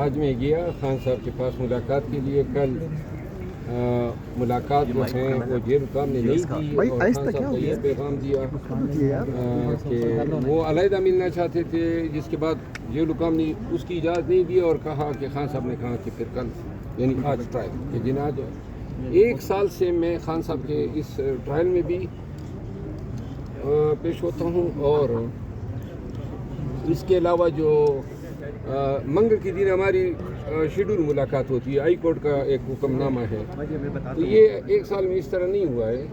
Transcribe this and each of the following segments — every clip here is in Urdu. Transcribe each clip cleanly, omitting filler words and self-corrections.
آج میں گیا خان صاحب کے پاس ملاقات کے لیے. کل ملاقات جو ہیں وہ جیل کام نے نہیں کی اور خان صاحب کو یہ پیغام دیا کہ وہ علیحدہ ملنا چاہتے تھے, جس کے بعد جیل حکام نے اس کی اجازت نہیں دی اور کہا کہ خان صاحب نے کہا کہ پھر کل یعنی آج ٹرائل کہ جناج 1 سال سے میں خان صاحب کے اس ٹرائل میں بھی پیش ہوتا ہوں. اور اس کے علاوہ جو منگل کے دن ہماری شیڈول ملاقات ہوتی ہے, ہائی کورٹ کا ایک حکم نامہ ہے, تو یہ 1 سال میں اس طرح نہیں ہوا ہے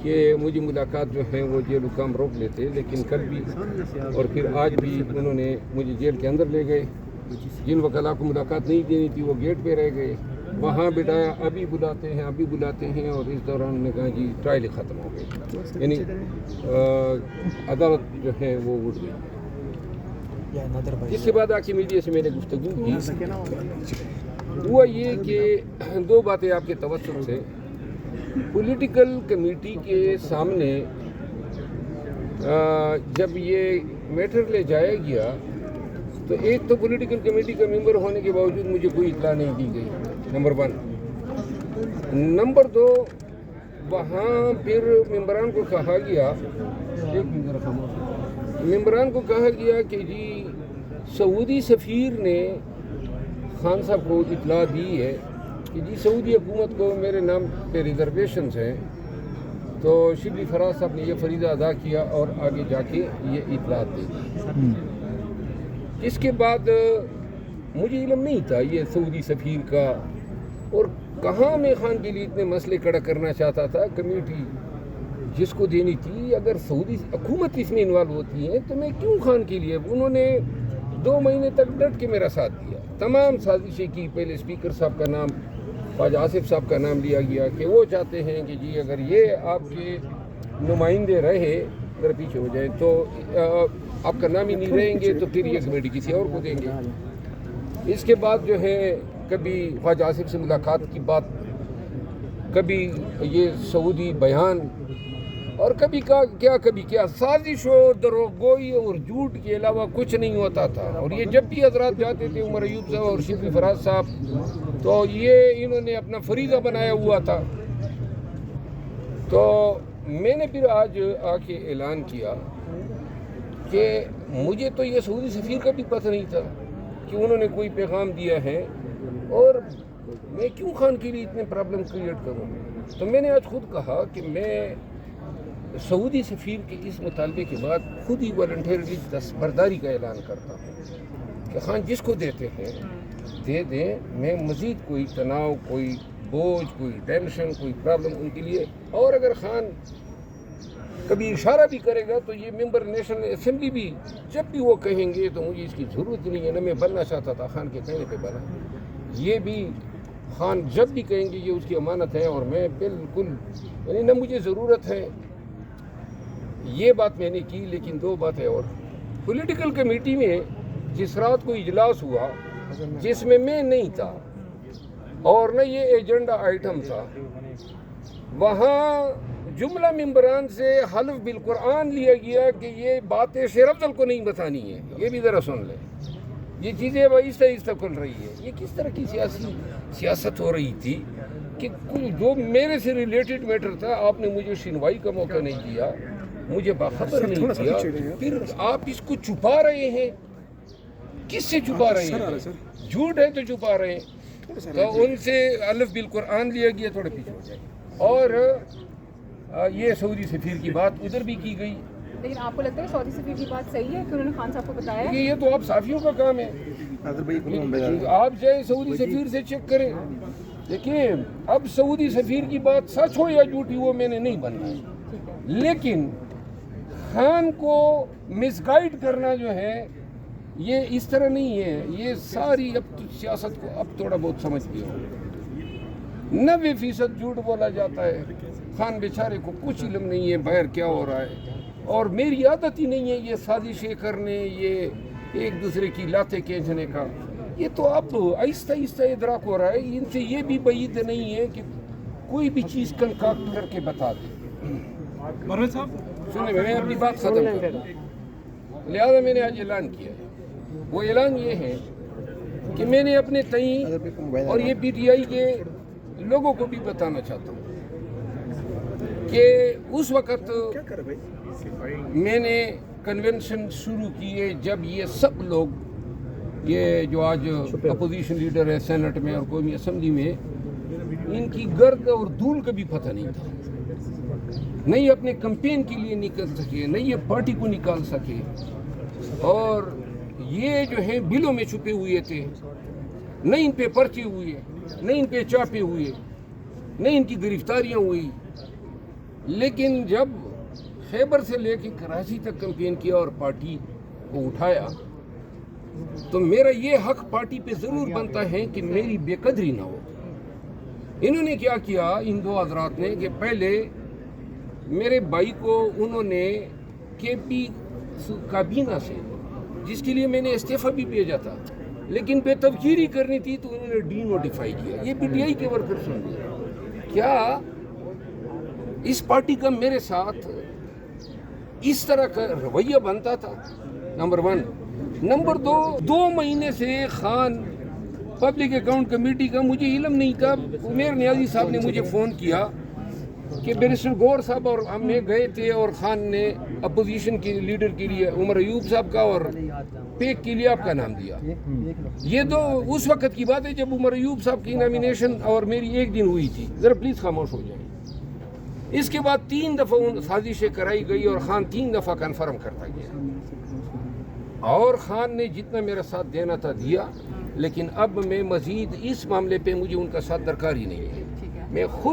کہ مجھے ملاقات جو ہیں وہ جیل حکام روک لیتے, لیکن کل بھی اور پھر آج بھی انہوں نے مجھے جیل کے اندر لے گئے. جن وکلاء کو ملاقات نہیں دینی تھی وہ گیٹ پہ رہ گئے, وہاں بٹھایا, ابھی بلاتے ہیں ابھی بلاتے ہیں, اور اس دوران انہوں نے کہا جی ٹرائل ختم ہو گئی, یعنی عدالت جو ہے وہ اٹھ گئی. اس کے بعد آ کے میڈیا سے میں نے گفتگو کی, ہوا یہ کہ 2 باتیں آپ کے توسط سے. پولیٹیکل کمیٹی کے سامنے جب یہ میٹر لے جایا گیا تو ایک تو پولیٹیکل کمیٹی کا ممبر ہونے کے باوجود مجھے کوئی اطلاع نہیں دی گئی, نمبر 1. نمبر 2, وہاں پھر ممبران کو کہا گیا کہ جی سعودی سفیر نے خان صاحب کو اطلاع دی ہے کہ جی سعودی حکومت کو میرے نام پہ ریزرویشنز ہیں, تو شبلی فراز صاحب نے یہ فریضہ ادا کیا اور آگے جا کے یہ اطلاع دے دی. اس کے بعد مجھے علم نہیں تھا یہ سعودی سفیر کا, اور کہاں میں خان کے لیے اتنے مسئلے کھڑا کرنا چاہتا تھا. کمیٹی جس کو دینی تھی, اگر سعودی حکومت اس میں انوالو ہوتی ہے تو میں کیوں خان کے لیے. انہوں نے 2 مہینے تک ڈٹ کے میرا ساتھ دیا, تمام سازشیں کی. پہلے اسپیکر صاحب کا نام, خواجہ آصف صاحب کا نام لیا گیا کہ وہ چاہتے ہیں کہ جی اگر یہ آپ کے نمائندے رہے اگر پیچھے ہو جائیں تو آپ کا نام ہی نہیں رہیں گے, تو پھر یہ کمیٹی کسی اور کو دیں گے. اس کے بعد جو ہے کبھی خواجہ آصف سے ملاقات کی بات, کبھی یہ سعودی بیان, اور کبھی کیا سازش و دروغگوئی اور جھوٹ کے علاوہ کچھ نہیں ہوتا تھا. اور یہ جب بھی حضرات جاتے تھے, عمر ایوب صاحب اور شبلی فراز صاحب, تو یہ انہوں نے اپنا فریضہ بنایا ہوا تھا. تو میں نے پھر آج آ کے اعلان کیا کہ مجھے تو یہ سعودی سفیر کا بھی پتہ نہیں تھا کہ انہوں نے کوئی پیغام دیا ہے, اور میں کیوں خان کے لیے اتنے پرابلم کریٹ کروں. تو میں نے آج خود کہا کہ میں سعودی سفیر کے اس مطالبے کے بعد خود ہی والنٹیرلی دستبرداری کا اعلان کرتا ہوں کہ خان جس کو دیتے ہیں دے دیں, میں مزید کوئی تناؤ, کوئی بوجھ, کوئی ٹینشن, کوئی پرابلم ان کے لیے. اور اگر خان کبھی اشارہ بھی کرے گا تو یہ ممبر نیشنل اسمبلی بھی جب بھی وہ کہیں گے تو مجھے اس کی ضرورت نہیں ہے. نہ میں بننا چاہتا تھا, خان کے کہنے پہ بنا. یہ بھی خان جب بھی کہیں گے یہ اس کی امانت ہے, اور میں بالکل یعنی نہ مجھے ضرورت ہے. یہ بات میں نے کی. لیکن 2 باتیں اور. پولیٹیکل کمیٹی میں جس رات کو اجلاس ہوا جس میں نہیں تھا اور نہ یہ ایجنڈا آئٹم تھا, وہاں جملہ ممبران سے حلف بالقرآن لیا گیا کہ یہ باتیں شیر افضل کو نہیں بتانی ہے. یہ بھی ذرا سن لیں, یہ چیزیں آہستہ آہستہ کھل رہی ہے. یہ کس طرح کی سیاست ہو رہی تھی کہ جو میرے سے ریلیٹڈ میٹر تھا آپ نے مجھے سنوائی کا موقع نہیں دیا, مجھے باخبر نہیں کیا, پھر آپ اس کو چھپا رہے ہیں. کس سے چھپا رہے ہیں؟ جھوٹ ہے تو چھپا رہے ہیں. تو ان سے الف بالقرآن لیا گیا, تھوڑے پیچھے ہو جائے. اور یہ سعودی سفیر کی بات ادھر بھی کی گئی. لیکن آپ کو لگتا ہے سعودی سفیر کی بات صحیح ہے کہ انہوں نے خان صاحب کو بتایا؟ یہ تو آپ صحافیوں کا کام ہے, آپ جائیں سعودی سفیر سے چیک کریں. دیکھیں اب سعودی سفیر کی بات سچ ہو یا جھوٹی وہ میں نے نہیں بننا ہے, لیکن خان کو مس گائیڈ کرنا جو ہے یہ اس طرح نہیں ہے. یہ ساری اب سیاست کو اب تھوڑا بہت سمجھ گئے ہو. 90% جھوٹ بولا جاتا ہے. خان بیچارے کو کچھ علم نہیں ہے باہر کیا ہو رہا ہے, اور میری عادت ہی نہیں ہے یہ سازشیں کرنے, یہ ایک دوسرے کی لاتیں کھینچنے کا. یہ تو اب آہستہ آہستہ ادراک ہو رہا ہے. ان سے یہ بھی بعید نہیں ہے کہ کوئی بھی چیز کنکاکٹ کر کے بتا دے. مروت صاحب سنیں, میں اپنی بات ختم کروں. لہٰذا میں نے آج اعلان کیا ہے. وہ اعلان یہ ہے کہ میں نے اپنے تئیں اور یہ پی ٹی آئی کے لوگوں کو بھی بتانا چاہتا ہوں کہ اس وقت میں نے کنونشن شروع کیے جب یہ سب لوگ، یہ جو آج اپوزیشن لیڈر ہے سینٹ میں اور قومی اسمبلی میں، ان کی گرد اور دھول کا بھی پتہ نہیں تھا، نہیں اپنے کمپین کے لیے نکل سکے، نہیں یہ پارٹی کو نکال سکے، اور یہ جو ہیں بلوں میں چھپے ہوئے تھے، نہیں ان پہ پرچے ہوئے، نہیں ان پہ چاپے ہوئے، نہیں ان کی گرفتاریاں ہوئی۔ لیکن جب خیبر سے لے کے کراچی تک کمپین کیا اور پارٹی کو اٹھایا تو میرا یہ حق پارٹی پہ ضرور بنتا ہے کہ میری بے قدری نہ ہو۔ انہوں نے کیا کیا ان دو حضرات نے کہ پہلے میرے بھائی کو انہوں نے کے پی کابینہ سے، جس کے لیے میں نے استعفیٰ بھی بھیجا تھا لیکن بے تفکیری کرنی تھی تو انہوں نے ڈی نوٹیفائی کیا۔ یہ پی ٹی آئی کے ورکرز ہیں۔ کیا اس پارٹی کا میرے ساتھ اس طرح کا رویہ بنتا تھا؟ نمبر 1۔ نمبر 2 مہینے سے خان پبلک اکاؤنٹ کمیٹی کا مجھے علم نہیں تھا۔ عمیر نیازی صاحب نے مجھے فون کیا کہ بیرسٹر گور صاحب اور ہم نے گئے تھے اور خان نے اپوزیشن کے لیڈر کے لیے عمر ایوب صاحب کا اور پیک کے لیے آپ کا نام دیا۔ یہ تو اس وقت کی بات ہے جب عمر ایوب صاحب کی نامینیشن اور میری ایک دن ہوئی تھی۔ ذرا پلیز خاموش ہو جائیں۔ اس کے بعد 3 دفعہ سازشیں کرائی گئی اور خان 3 دفعہ کنفرم کرتا گیا، اور خان نے جتنا میرا ساتھ دینا تھا دیا، لیکن اب میں مزید اس معاملے پہ مجھے ان کا ساتھ درکار ہی نہیں ہے۔ میں خود